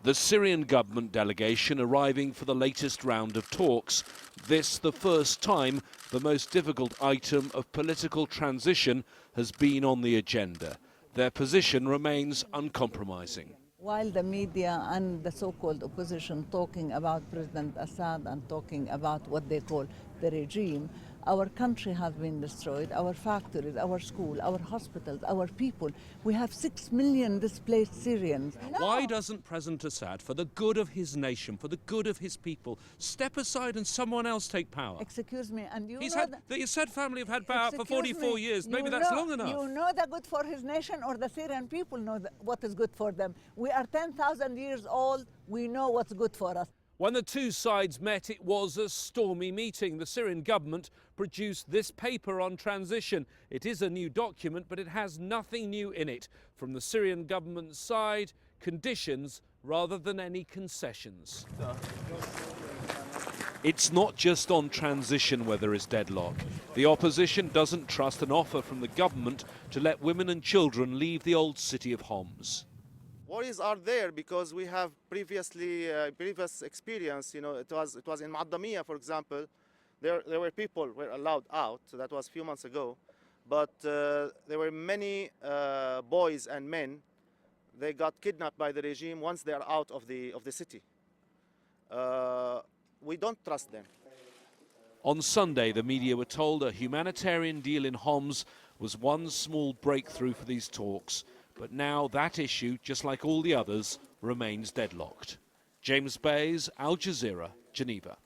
The Syrian government delegation arriving for the latest round of talks. This the first time the most difficult item of political transition has been on the agenda. Their position remains uncompromising. While the media and the so-called opposition talking about President Assad and talking about what they call the regime, our country has been destroyed, our factories, our schools, our hospitals, our people. We have 6 million displaced Syrians. Why doesn't President Assad, for the good of his nation, for the good of his people, step aside and someone else take power? Excuse me, and the Assad family have had power for 44 years. Maybe that's long enough. You know the good for his nation, or the Syrian people know what is good for them. We are 10,000 years old. We know what's good for us. When the two sides met, it was a stormy meeting. The Syrian government produced this paper on transition. It is a new document, but it has nothing new in it. From the Syrian government's side, conditions rather than any concessions. It's not just on transition where there is deadlock. The opposition doesn't trust an offer from the government to let women and children leave the old city of Homs. Worries are there because we have previous experience. You know, it was in Maadamiya, for example. There were people were allowed out. So that was a few months ago, but there were many boys and men. They got kidnapped by the regime once they are out of the city. We don't trust them. On Sunday, the media were told a humanitarian deal in Homs was one small breakthrough for these talks. But now that issue, just like all the others, remains deadlocked. James Bays, Al Jazeera, Geneva.